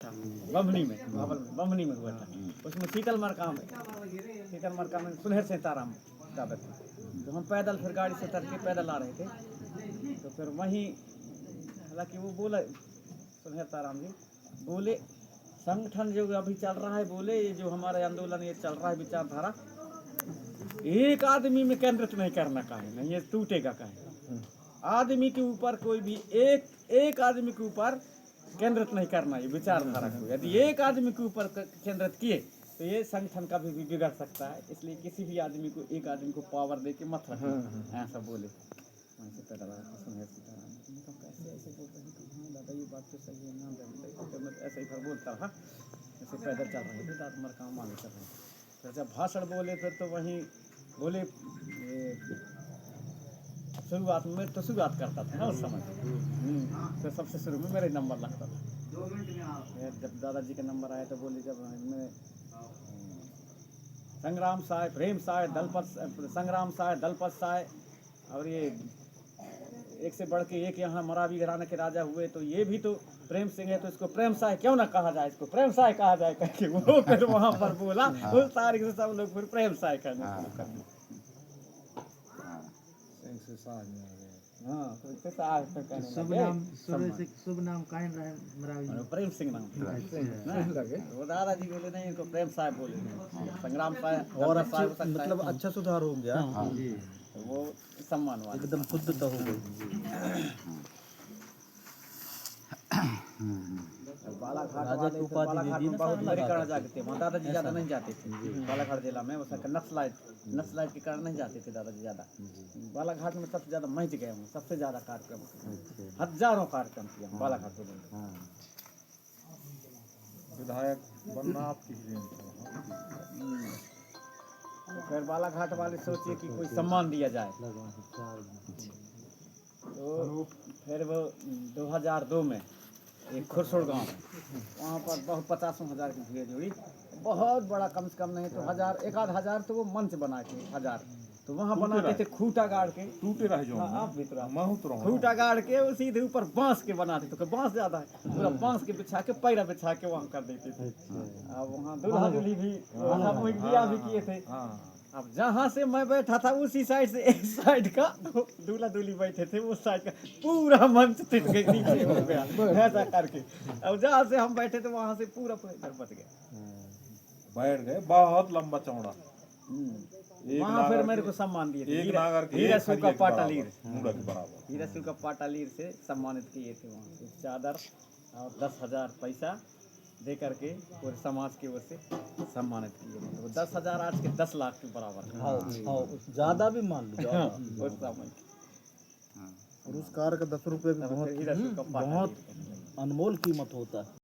था बमनी में, बमनी में हुआ था। उसमें शीतल मरका में सुनहर सीताराम का था। तो हम पैदल फिर गाड़ी से उतर के पैदल आ रहे थे, तो फिर वहीं हालांकि वो बोले सुनहर ताराम जी बोले संगठन जो अभी चल रहा है, बोले ये जो हमारे आंदोलन ये चल रहा है विचारधारा, एक आदमी में केंद्रित नहीं करना काहे नहीं, ये टूटेगा काहे। आदमी के ऊपर कोई भी एक आदमी के ऊपर केंद्रित नहीं करना ये विचारधारा को। यदि एक आदमी के ऊपर केंद्रित किए तो ये संगठन का भी बिगड़ सकता है। इसलिए किसी भी आदमी को एक आदमी को पावर दे के मत रखना, ऐसा बोले। ऐसे बोल रहे हैं दादा, ये बात तो सही है ना, तो मैं ऐसे ही बोलता रहा। ऐसे पैदल चल रहे थे, दादा मर काम आगे कर रहे थे। फिर जब भाषण बोले फिर तो वहीं बोले शुरुआत में तो शुरुआत करता था ना उस समय, तो सबसे शुरू में मेरा नंबर लगता था। जब दादाजी का नंबर आया तो बोले जब मैं संग्राम साय, प्रेम साय, दलपत संग्राम साय, दलपत साय, और ये एक से बढ़ के एक यहाँ मरावी घराने के राजा हुए, तो ये भी तो प्रेम सिंह है, तो इसको प्रेम साय क्यों ना कहा जाए, इसको प्रेम साय कहा जाए करके वो फिर वहाँ पर बोला। उस तारीख से सब लोग फिर प्रेम साय करने शुरू कर दिए। शुभ नाम कायम रहे मरावी प्रेम सिंह नाम वो दादाजी बोले नहीं, इनको प्रेम साहब बोले संग्राम साहब। और मतलब अच्छा सुधार हो गया, वो सम्मान वाला एकदम शुद्धता हो गई। बालाघाट वाले बालाघाट में बहुत बड़े कारण जाते थे, वहाँ दादाजी ज़्यादा नहीं जाते थे। बालाघाट जिला में वैसा नक्सलाइट के कारण नहीं जाते थे दादाजी ज़्यादा। बालाघाट में सबसे ज़्यादा मैं गया हूँ, सबसे ज़्यादा कार्यक्रम, हजारों कार्यक्रम किया हूँ बालाघाट जिले में। विधायक बनना आपकी तो फिर बालाघाट वाले सोचिए कि कोई सम्मान दिया जाए, तो फिर वो 2002 में एक खुरसुड़ गांव है, वहाँ पर बहुत 50,000 की भीड़ जुड़ी, बहुत बड़ा, कम से कम नहीं तो एक आध हजार तो वो मंच बनाए थे, 1000 तो वहाँ बनाते थे खूटा गाड़ के, टूटे रहे जो आप भी खूटा गाड़ के वो सीधे ऊपर बांस के बनाते थे, बांस ज्यादा है, पूरा बांस के बिछा के पैरा बिछा के वहाँ कर देते थे। अब वहाँ दूल्हा दूल्ही भी ब्याह भी किए थे। अब जहाँ से मैं बैठा था उसी साइड से एक साइड का दूल्हा दूल्ही बैठे थे, उस साइड का पूरा मंच तिट के नीचे हो गया ऐसा करके। अब जहाँ से हम बैठे थे वहाँ से पूरा इधर बच गया, बैठ गए। बहुत लंबा चौड़ा वहाँ फिर मेरे को सम्मान दिए थे, हीरा सिंह का पाटालीर से सम्मानित किए थे। वहाँ से चादर और 10,000 पैसा दे करके पूरे समाज की ओर से सम्मानित किए। मतलब 10,000 आज के 10 लाख के बराबर, ज्यादा भी मान लो उस समय पुरस्कार का 10 रुपये भी बहुत अनमोल कीमत होता है।